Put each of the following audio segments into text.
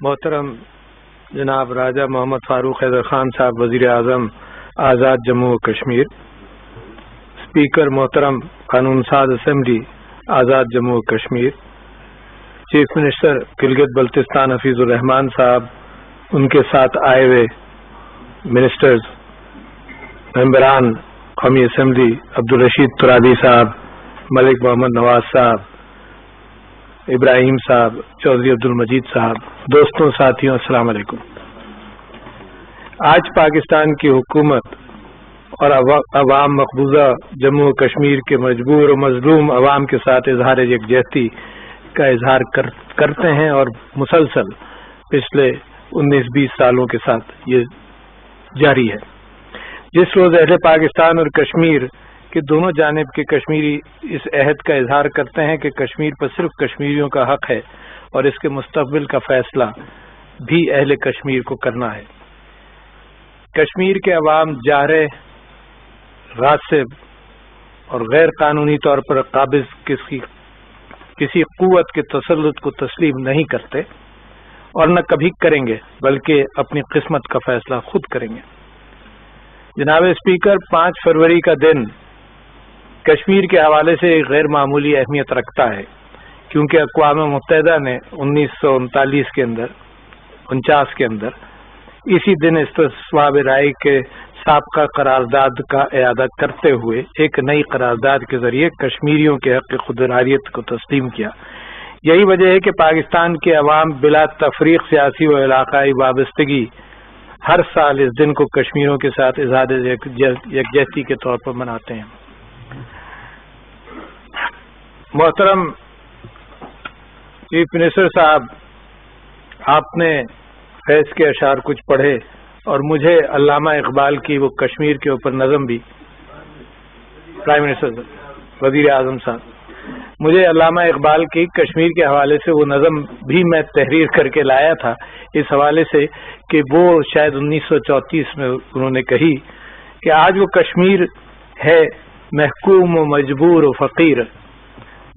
محترم جناب راجہ محمد فاروق حیدر خان صاحب وزیر اعظم آزاد جموں و کشمیر، اسپیکر محترم قانون ساز اسمبلی آزاد جموں و کشمیر، چیف منسٹر گلگت بلتستان حفیظ الرحمان صاحب، ان کے ساتھ آئے ہوئے منسٹرز، ممبران قومی اسمبلی عبدالرشید ترابی صاحب، ملک محمد نواز صاحب، ابراہیم صاحب، چودھری عبدالمجید صاحب، دوستوں ساتھیوں السلام علیکم۔ آج پاکستان کی حکومت اور عوام مقبوضہ جموں و کشمیر کے مجبور و مظلوم عوام کے ساتھ اظہار یکجہتی کا اظہار کرتے ہیں اور مسلسل پچھلے 19-20 سالوں کے ساتھ یہ جاری ہے۔ جس روز اہل پاکستان اور کشمیر کہ دونوں جانب کے کشمیری اس عہد کا اظہار کرتے ہیں کہ کشمیر پر صرف کشمیریوں کا حق ہے اور اس کے مستقبل کا فیصلہ بھی اہل کشمیر کو کرنا ہے۔ کشمیر کے عوام جارح، غاصب اور غیر قانونی طور پر قابض کسی قوت کے تسلط کو تسلیم نہیں کرتے اور نہ کبھی کریں گے، بلکہ اپنی قسمت کا فیصلہ خود کریں گے۔ جناب اسپیکر، 5 فروری کا دن کشمیر کے حوالے سے ایک غیر معمولی اہمیت رکھتا ہے، کیونکہ اقوام متحدہ نے 1939 کے اندر اسی دن استصواب رائے کے سابقہ قرارداد کا اعادہ کرتے ہوئے ایک نئی قرارداد کے ذریعے کشمیریوں کے حق خود ارادیت کو تسلیم کیا۔ یہی وجہ ہے کہ پاکستان کے عوام بلا تفریق سیاسی و علاقائی وابستگی ہر سال اس دن کو کشمیریوں کے ساتھ اظہار یکجہتی کے طور پر مناتے ہیں۔ محترم چیف منسٹر صاحب، آپ نے فیض کے اشعار کچھ پڑھے اور مجھے علامہ اقبال کی وہ کشمیر کے اوپر نظم بھی، پرائم منسٹر وزیر اعظم صاحب، مجھے علامہ اقبال کی کشمیر کے حوالے سے وہ نظم بھی میں تحریر کر کے لایا تھا، اس حوالے سے کہ وہ شاید 1934 میں انہوں نے کہی کہ آج وہ کشمیر ہے محکوم و مجبور و فقیر،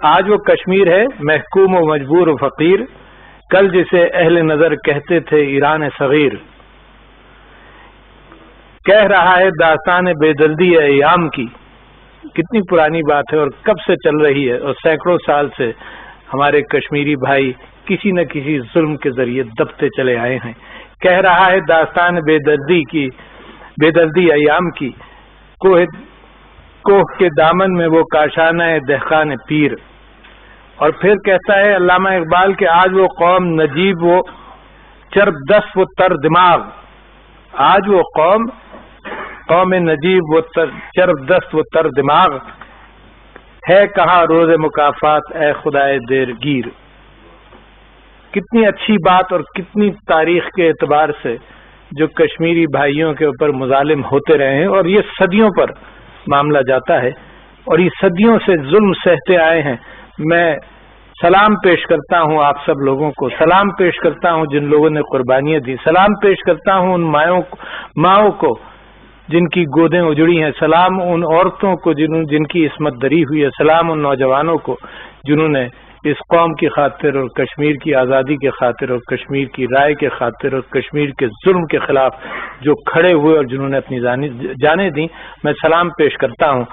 آج وہ کشمیر ہے محکوم و مجبور و فقیر، کل جسے اہل نظر کہتے تھے ایران صغیر، کہہ رہا ہے داستان بے دردی ایام کی۔ کتنی پرانی بات ہے اور کب سے چل رہی ہے، اور سینکڑوں سال سے ہمارے کشمیری بھائی کسی نہ کسی ظلم کے ذریعے دبتے چلے آئے ہیں۔ کہہ رہا ہے داستان بے دردی ایام کی، کوہ کے دامن میں وہ کاشانہ دہقان پیر۔ اور پھر کہتا ہے علامہ اقبال کہ آج وہ قوم نجیب و چرب دست و تر دماغ، آج وہ قوم نجیب و چرب دست و تر دماغ، ہے کہاں روز مکافات اے خدائے دیر گیر۔ کتنی اچھی بات اور کتنی تاریخ کے اعتبار سے جو کشمیری بھائیوں کے اوپر مظالم ہوتے رہے ہیں، اور یہ صدیوں پر معاملہ جاتا ہے اور یہ صدیوں سے ظلم سہتے آئے ہیں۔ میں سلام پیش کرتا ہوں آپ سب لوگوں کو، سلام پیش کرتا ہوں جن لوگوں نے قربانیاں دی، سلام پیش کرتا ہوں ان ماؤں کو جن کی گودیں اجڑی ہیں، سلام ان عورتوں کو جن کی عصمت دری ہوئی ہے، سلام ان نوجوانوں کو جنہوں نے اس قوم کی خاطر اور کشمیر کی آزادی کے خاطر اور کشمیر کی رائے کے خاطر اور کشمیر کے ظلم کے خلاف جو کھڑے ہوئے اور جنہوں نے اپنی جانیں دیں۔ میں سلام پیش کرتا ہوں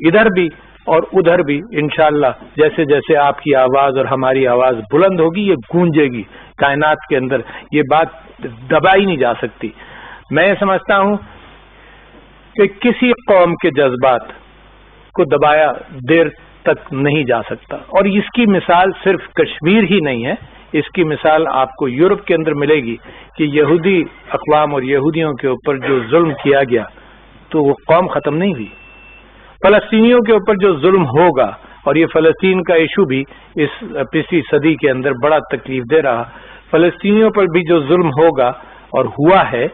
ادھر بھی اور ادھر بھی، انشاءاللہ جیسے جیسے آپ کی آواز اور ہماری آواز بلند ہوگی یہ گونجے گی کائنات کے اندر، یہ بات دبائی نہیں جا سکتی۔ میں سمجھتا ہوں کہ کسی قوم کے جذبات کو دبایا دیر تک نہیں جا سکتا، اور اس کی مثال صرف کشمیر ہی نہیں ہے، اس کی مثال آپ کو یورپ کے اندر ملے گی کہ یہودی اقوام اور یہودیوں کے اوپر جو ظلم کیا گیا تو وہ قوم ختم نہیں ہوئی۔ فلسطینیوں کے اوپر جو ظلم ہوگا، اور یہ فلسطین کا ایشو بھی اس پچھلی صدی کے اندر بڑا تکلیف دے رہا، فلسطینیوں پر بھی جو ظلم ہوگا اور ہوا ہے،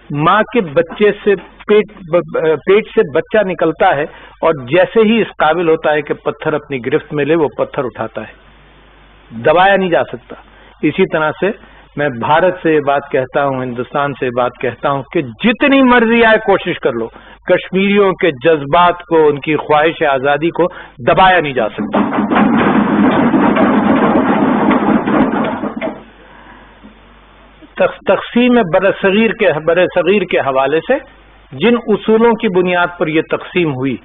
ماں کے بچے سے پیٹ سے بچہ نکلتا ہے اور جیسے ہی اس قابل ہوتا ہے کہ پتھر اپنی گرفت میں لے وہ پتھر اٹھاتا ہے، دبایا نہیں جا سکتا۔ اسی طرح سے میں بھارت سے یہ بات کہتا ہوں، ہندوستان سے یہ بات کہتا ہوں کہ جتنی مرضی آئے کوشش کر لو، کشمیریوں کے جذبات کو، ان کی خواہش آزادی کو دبایا نہیں جا سکتا۔ تقسیم برصغیر کے حوالے سے جن اصولوں کی بنیاد پر یہ تقسیم ہوئی،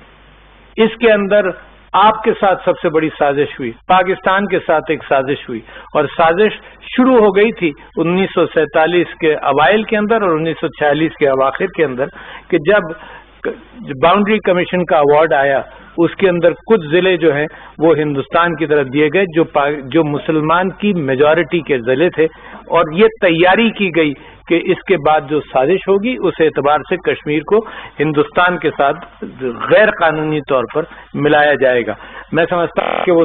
اس کے اندر آپ کے ساتھ سب سے بڑی سازش ہوئی، پاکستان کے ساتھ ایک سازش ہوئی، اور سازش شروع ہو گئی تھی 1947 کے اوائل کے اندر اور 1946 کے اواخر کے اندر، کہ جب باؤنڈری کمیشن کا ایوارڈ آیا، اس کے اندر کچھ ضلع جو ہیں وہ ہندوستان کی طرف دیے گئے جو مسلمان کی میجورٹی کے ضلع تھے، اور یہ تیاری کی گئی کہ اس کے بعد جو سازش ہوگی اس اعتبار سے کشمیر کو ہندوستان کے ساتھ غیر قانونی طور پر ملایا جائے گا۔ میں سمجھتا ہوں کہ وہ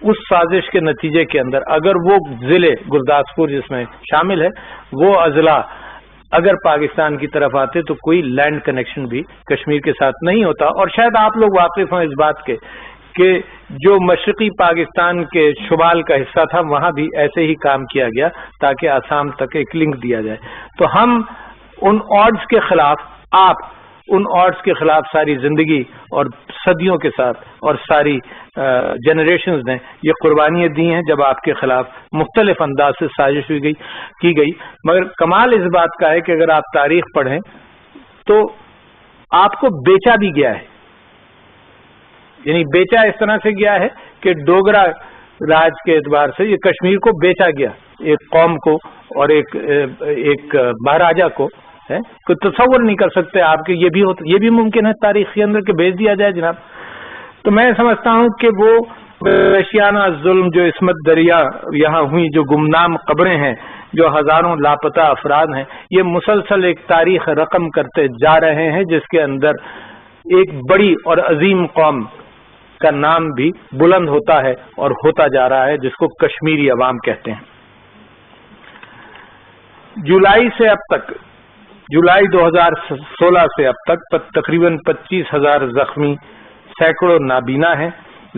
اس سازش کے نتیجے کے اندر اگر وہ ضلع گرداسپور جس میں شامل ہے وہ اضلاع اگر پاکستان کی طرف آتے تو کوئی لینڈ کنیکشن بھی کشمیر کے ساتھ نہیں ہوتا، اور شاید آپ لوگ واقف ہیں اس بات کے کہ جو مشرقی پاکستان کے شمال کا حصہ تھا وہاں بھی ایسے ہی کام کیا گیا تاکہ آسام تک ایک لنک دیا جائے۔ تو ہم ان آڈز کے خلاف، آپ ان آڈز کے خلاف ساری زندگی اور صدیوں کے ساتھ اور ساری جنریشنز نے یہ قربانیاں دی ہیں جب آپ کے خلاف مختلف انداز سے سازش کی گئی، مگر کمال اس بات کا ہے کہ اگر آپ تاریخ پڑھیں تو آپ کو بیچا بھی گیا ہے، یعنی بیچا اس طرح سے گیا ہے کہ ڈوگرا راج کے اعتبار سے یہ کشمیر کو بیچا گیا ایک قوم کو اور ایک مہاراجا کو، ہے کوئی تصور نہیں کر سکتے آپ کے یہ بھی ممکن ہے تاریخ کے اندر کہ بیچ دیا جائے جناب۔ تو میں سمجھتا ہوں کہ وہ وحشیانہ ظلم جو عصمت دریا یہاں ہوئی، جو گمنام قبریں ہیں، جو ہزاروں لاپتہ افراد ہیں، یہ مسلسل ایک تاریخ رقم کرتے جا رہے ہیں جس کے اندر ایک بڑی اور عظیم قوم کا نام بھی بلند ہوتا ہے اور ہوتا جا رہا ہے، جس کو کشمیری عوام کہتے ہیں۔ جولائی 2016 سے اب تک تقریباً 25,000 زخمی، سینکڑوں نابینا ہیں۔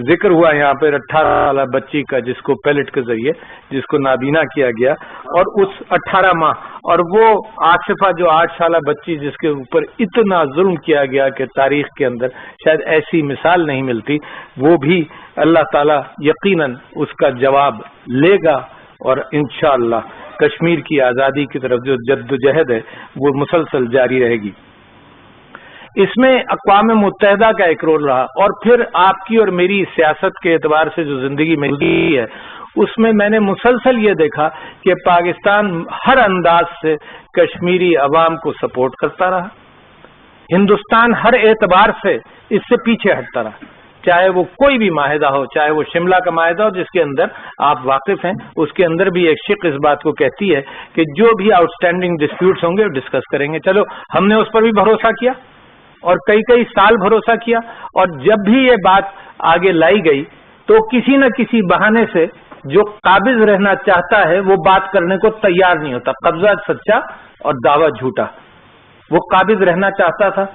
ذکر ہوا یہاں پر 18 سالہ بچی کا جس کو پیلٹ کے ذریعے جس کو نابینا کیا گیا، اور اس 18 ماہ اور وہ آصفہ جو 8 سالہ بچی جس کے اوپر اتنا ظلم کیا گیا کہ تاریخ کے اندر شاید ایسی مثال نہیں ملتی، وہ بھی اللہ تعالیٰ یقیناً اس کا جواب لے گا، اور انشاءاللہ کشمیر کی آزادی کی طرف جو جدوجہد ہے وہ مسلسل جاری رہے گی۔ اس میں اقوام متحدہ کا ایک رول رہا، اور پھر آپ کی اور میری سیاست کے اعتبار سے جو زندگی ملی ہے اس میں میں نے مسلسل یہ دیکھا کہ پاکستان ہر انداز سے کشمیری عوام کو سپورٹ کرتا رہا، ہندوستان ہر اعتبار سے اس سے پیچھے ہٹتا رہا، چاہے وہ کوئی بھی معاہدہ ہو، چاہے وہ شملہ کا معاہدہ ہو جس کے اندر آپ واقف ہیں، اس کے اندر بھی ایک شق اس بات کو کہتی ہے کہ جو بھی آؤٹ اسٹینڈنگ ڈسپیوٹس ہوں گے وہ ڈسکس کریں گے۔ چلو ہم نے اس پر بھی بھروسہ کیا اور کئی سال بھروسہ کیا، اور جب بھی یہ بات آگے لائی گئی تو کسی نہ کسی بہانے سے جو قابض رہنا چاہتا ہے وہ بات کرنے کو تیار نہیں ہوتا، قبضہ سچا اور دعویٰ جھوٹا، وہ قابض رہنا چاہتا تھا۔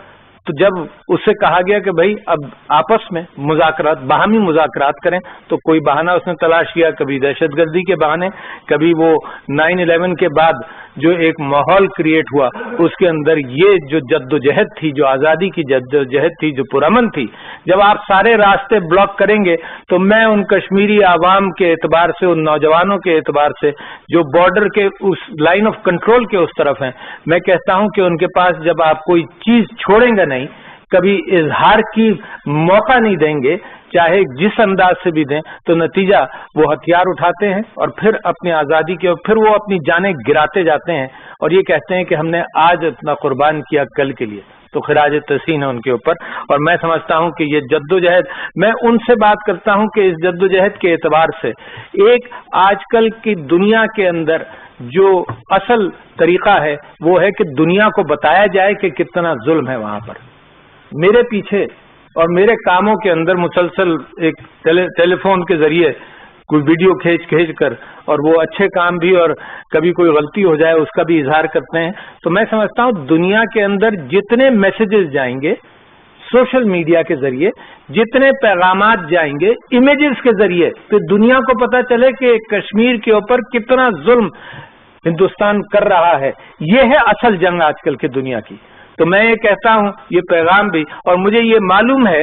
تو جب اس سے کہا گیا کہ بھائی اب آپس میں مذاکرات، باہمی مذاکرات کریں، تو کوئی بہانہ اس نے تلاش کیا، کبھی دہشت گردی کے بہانے، کبھی وہ 9/11 کے بعد جو ایک ماحول کریٹ ہوا اس کے اندر یہ جو جدوجہد تھی، جو آزادی کی جدوجہد تھی، جو پرامن تھی، جب آپ سارے راستے بلاک کریں گے تو میں ان کشمیری عوام کے اعتبار سے، ان نوجوانوں کے اعتبار سے جو بارڈر کے اس لائن آف کنٹرول کے اس طرف ہیں، میں کہتا ہوں کہ ان کے پاس جب آپ کوئی چیز چھوڑیں گے نہیں، کبھی اظہار کی موقع نہیں دیں گے، چاہے جس انداز سے بھی دیں، تو نتیجہ وہ ہتھیار اٹھاتے ہیں اور پھر اپنی آزادی کے، پھر وہ اپنی جانیں گراتے جاتے ہیں اور یہ کہتے ہیں کہ ہم نے آج اتنا قربان کیا کل کے لیے، تو خراج تحسین ہے ان کے اوپر۔ اور میں سمجھتا ہوں کہ یہ جدوجہد، میں ان سے بات کرتا ہوں کہ اس جدوجہد کے اعتبار سے ایک آج کل کی دنیا کے اندر جو اصل طریقہ ہے وہ ہے کہ دنیا کو بتایا جائے کہ کتنا ظلم ہے وہاں پر۔ میرے پیچھے اور میرے کاموں کے اندر مسلسل ایک ٹیلی فون کے ذریعے کوئی ویڈیو کھینچ کر، اور وہ اچھے کام بھی اور کبھی کوئی غلطی ہو جائے اس کا بھی اظہار کرتے ہیں، تو میں سمجھتا ہوں دنیا کے اندر جتنے میسیجز جائیں گے سوشل میڈیا کے ذریعے، جتنے پیغامات جائیں گے امیجز کے ذریعے، تو دنیا کو پتہ چلے کہ کشمیر کے اوپر کتنا ظلم ہندوستان کر رہا ہے، یہ ہے اصل جنگ آج کل کی دنیا کی۔ تو میں یہ کہتا ہوں، یہ پیغام بھی، اور مجھے یہ معلوم ہے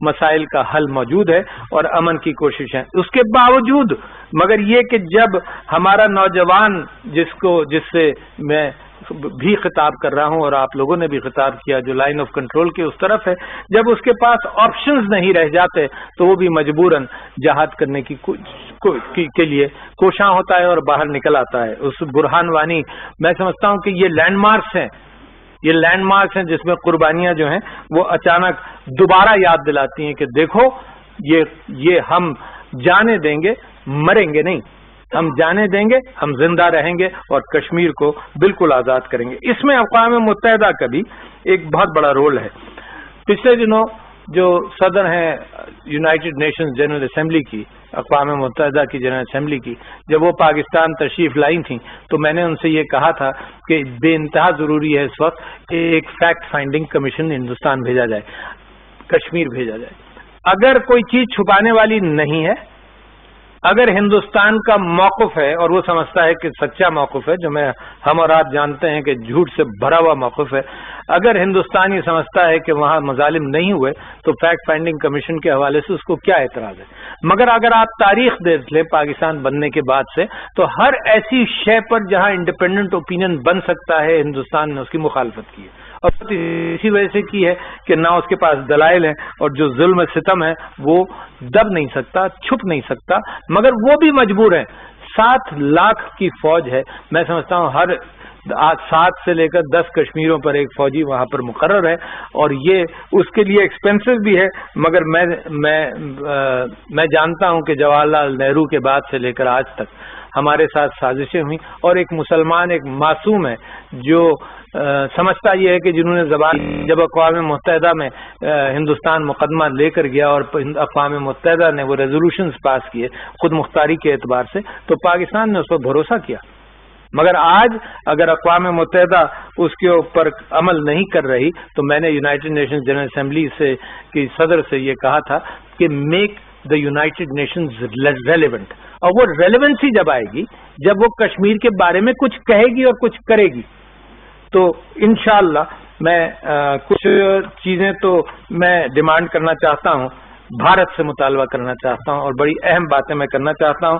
مسائل کا حل موجود ہے اور امن کی کوششیں. اس کے باوجود مگر یہ کہ جب ہمارا نوجوان جس سے میں بھی خطاب کر رہا ہوں اور آپ لوگوں نے بھی خطاب کیا جو لائن آف کنٹرول کے اس طرف ہے، جب اس کے پاس آپشنز نہیں رہ جاتے تو وہ بھی مجبوراً جہاد کرنے کے لیے کوشاں ہوتا ہے اور باہر نکل آتا ہے. اس برہان وانی میں سمجھتا ہوں کہ یہ لینڈ مارکس ہیں جس میں قربانیاں جو ہیں وہ اچانک دوبارہ یاد دلاتی ہیں کہ دیکھو یہ ہم جانے دیں گے، مریں گے نہیں، ہم جانے دیں گے، ہم زندہ رہیں گے اور کشمیر کو بالکل آزاد کریں گے. اس میں اقوام متحدہ کا بھی ایک بہت بڑا رول ہے. پچھلے دنوں جو صدر ہیں یونائٹڈ نیشنز جنرل اسمبلی کی، اقوام متحدہ کی جنرل اسمبلی کی، جب وہ پاکستان تشریف لائی تھیں تو میں نے ان سے یہ کہا تھا کہ بے انتہا ضروری ہے اس وقت ایک فیکٹ فائنڈنگ کمیشن ہندوستان بھیجا جائے، کشمیر بھیجا جائے. اگر کوئی چیز چھپانے والی نہیں ہے، اگر ہندوستان کا موقف ہے اور وہ سمجھتا ہے کہ سچا موقف ہے، جو ہم اور آپ جانتے ہیں کہ جھوٹ سے بھرا ہوا موقف ہے، اگر ہندوستان یہ سمجھتا ہے کہ وہاں مظالم نہیں ہوئے تو فیکٹ فائنڈنگ کمیشن کے حوالے سے اس کو کیا اعتراض ہے. مگر اگر آپ تاریخ دیکھ لیں پاکستان بننے کے بعد سے تو ہر ایسی شے پر جہاں انڈیپینڈنٹ اوپینین بن سکتا ہے ہندوستان نے اس کی مخالفت کی ہے، اور اسی وجہ سے کی ہے کہ نہ اس کے پاس دلائل ہیں اور جو ظلم سطم ہے وہ دب نہیں سکتا، چھپ نہیں سکتا، مگر وہ بھی مجبور ہیں. 7 لاکھ کی فوج ہے، میں سمجھتا ہوں ہر 7 سے لے کر 10 کشمیروں پر ایک فوجی وہاں پر مقرر ہے، اور یہ اس کے لیے ایکسپینسو بھی ہے. مگر میں جانتا ہوں کہ جواہر لال نہرو کے بعد سے لے کر آج تک ہمارے ساتھ سازشیں ہوئیں، اور ایک مسلمان ایک معصوم ہے جو سمجھتا یہ ہے کہ جنہوں نے زبان جب اقوام متحدہ میں ہندوستان مقدمہ لے کر گیا اور اقوام متحدہ نے وہ ریزولوشنز پاس کیے خود مختاری کے اعتبار سے، تو پاکستان نے اس پر بھروسہ کیا. مگر آج اگر اقوام متحدہ اس کے اوپر عمل نہیں کر رہی تو میں نے یونائٹڈ نیشنز جنرل اسمبلی کی صدر سے یہ کہا تھا کہ make the United nations relevant, اور وہ ریلیونسی جب آئے گی جب وہ کشمیر کے بارے میں کچھ کہے گی اور کچھ کرے گی تو انشاءاللہ میں کچھ چیزیں تو میں ڈیمانڈ کرنا چاہتا ہوں، بھارت سے مطالبہ کرنا چاہتا ہوں اور بڑی اہم باتیں میں کرنا چاہتا ہوں.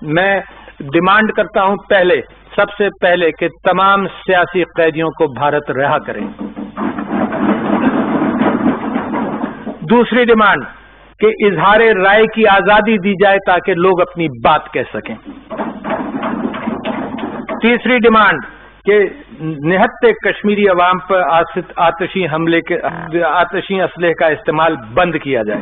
میں ڈیمانڈ کرتا ہوں سب سے پہلے کہ تمام سیاسی قیدیوں کو بھارت رہا کریں. دوسری ڈیمانڈ کہ اظہار رائے کی آزادی دی جائے تاکہ لوگ اپنی بات کہہ سکیں. تیسری ڈیمانڈ کہ نہتے کشمیری عوام پر آتشی اسلحے کا استعمال بند کیا جائے.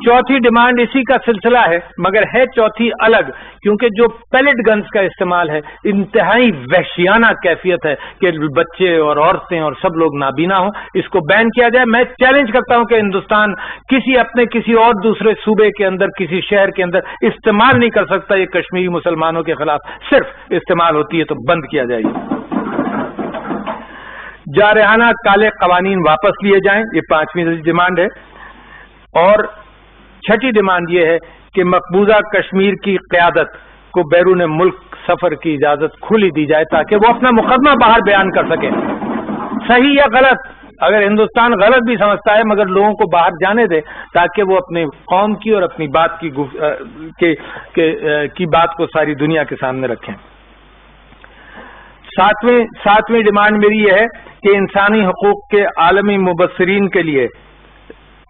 چوتھی ڈیمانڈ اسی کا سلسلہ ہے مگر ہے چوتھی الگ، کیونکہ جو پیلٹ گنز کا استعمال ہے انتہائی وحشیانہ کیفیت ہے کہ بچے اور عورتیں اور سب لوگ نابینا ہوں، اس کو بین کیا جائے. میں چیلنج کرتا ہوں کہ ہندوستان کسی اور دوسرے صوبے کے اندر کسی شہر کے اندر استعمال نہیں کر سکتا. یہ کشمیری مسلمانوں کے خلاف صرف استعمال ہوتی ہے تو بند کیا جائے. جارحانہ کالے قوانین واپس لیے جائیں، یہ 5ویں ڈیمانڈ ہے. اور 6ٹھی ڈیمانڈ یہ ہے کہ مقبوضہ کشمیر کی قیادت کو بیرون ملک سفر کی اجازت کھلی دی جائے تاکہ وہ اپنا مقدمہ باہر بیان کر سکے، صحیح یا غلط. اگر ہندوستان غلط بھی سمجھتا ہے مگر لوگوں کو باہر جانے دے تاکہ وہ اپنی قوم کی اور اپنی بات کی بات کو ساری دنیا کے سامنے رکھیں. 7ویں ڈیمانڈ میری یہ ہے کہ انسانی حقوق کے عالمی مبصرین کے لیے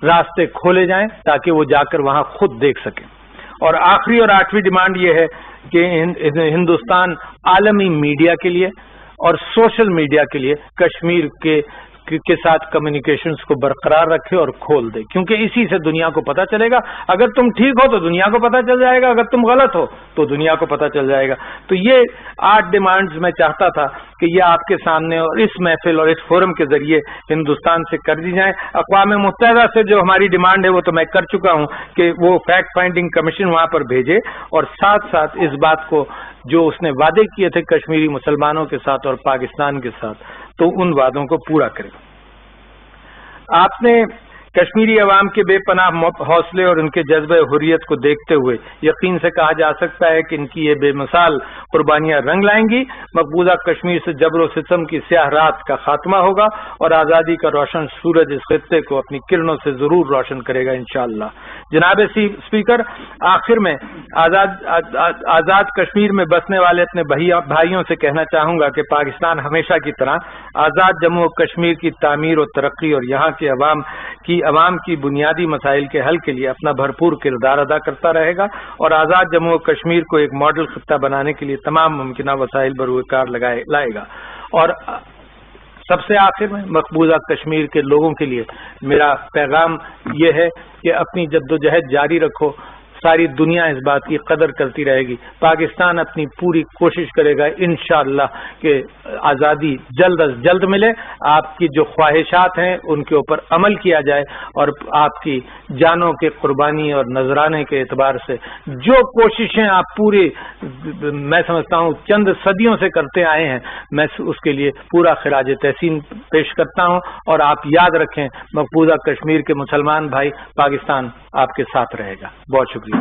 راستے کھولے جائیں تاکہ وہ جا کر وہاں خود دیکھ سکیں. اور آخری اور 8ویں ڈیمانڈ یہ ہے کہ ہندوستان عالمی میڈیا کے لیے اور سوشل میڈیا کے لیے کشمیر کے ساتھ کمیونیکیشنز کو برقرار رکھے اور کھول دے، کیونکہ اسی سے دنیا کو پتہ چلے گا. اگر تم ٹھیک ہو تو دنیا کو پتہ چل جائے گا، اگر تم غلط ہو تو دنیا کو پتہ چل جائے گا. تو یہ 8 ڈیمانڈز میں چاہتا تھا کہ یہ آپ کے سامنے اور اس محفل اور اس فورم کے ذریعے ہندوستان سے کر دی جائیں. اقوام متحدہ سے جو ہماری ڈیمانڈ ہے وہ تو میں کر چکا ہوں کہ وہ فیکٹ فائنڈنگ کمیشن وہاں پر بھیجے، اور ساتھ ساتھ اس بات کو جو اس نے وعدے کیے تھے کشمیری مسلمانوں کے ساتھ اور پاکستان کے ساتھ تو ان وعدوں کو پورا کرے. آپ نے کشمیری عوام کے بے پناہ حوصلے اور ان کے جذبہ حریت کو دیکھتے ہوئے یقین سے کہا جا سکتا ہے کہ ان کی یہ بے مثال قربانیاں رنگ لائیں گی. مقبوضہ کشمیر سے جبر و ستم کی سیاہ رات کا خاتمہ ہوگا اور آزادی کا روشن سورج اس خطے کو اپنی کرنوں سے ضرور روشن کرے گا انشاءاللہ. جناب اسپیکر، آخر میں آزاد کشمیر میں بسنے والے اپنے بھائیوں سے کہنا چاہوں گا کہ پاکستان ہمیشہ کی طرح آزاد جموں و کشمیر کی تعمیر و ترقی اور یہاں کے عوام کی بنیادی مسائل کے حل کے لیے اپنا بھرپور کردار ادا کرتا رہے گا اور آزاد جموں و کشمیر کو ایک ماڈل خطہ بنانے کے لیے تمام ممکنہ وسائل بروئے کار لائے گا. اور سب سے آخر میں مقبوضہ کشمیر کے لوگوں کے لیے میرا پیغام یہ ہے کہ اپنی جدوجہد جاری رکھو. ساری دنیا اس بات کی قدر کرتی رہے گی. پاکستان اپنی پوری کوشش کرے گا انشاءاللہ کہ آزادی جلد از جلد ملے. آپ کی جو خواہشات ہیں ان کے اوپر عمل کیا جائے اور آپ کی جانوں کے قربانی اور نذرانے کے اعتبار سے جو کوششیں آپ پوری میں سمجھتا ہوں چند صدیوں سے کرتے آئے ہیں، میں اس کے لیے پورا خراج تحسین پیش کرتا ہوں. اور آپ یاد رکھیں مقبوضہ کشمیر کے مسلمان بھائی، پاکستان آپ کے ساتھ رہے گا. بہت شکریہ.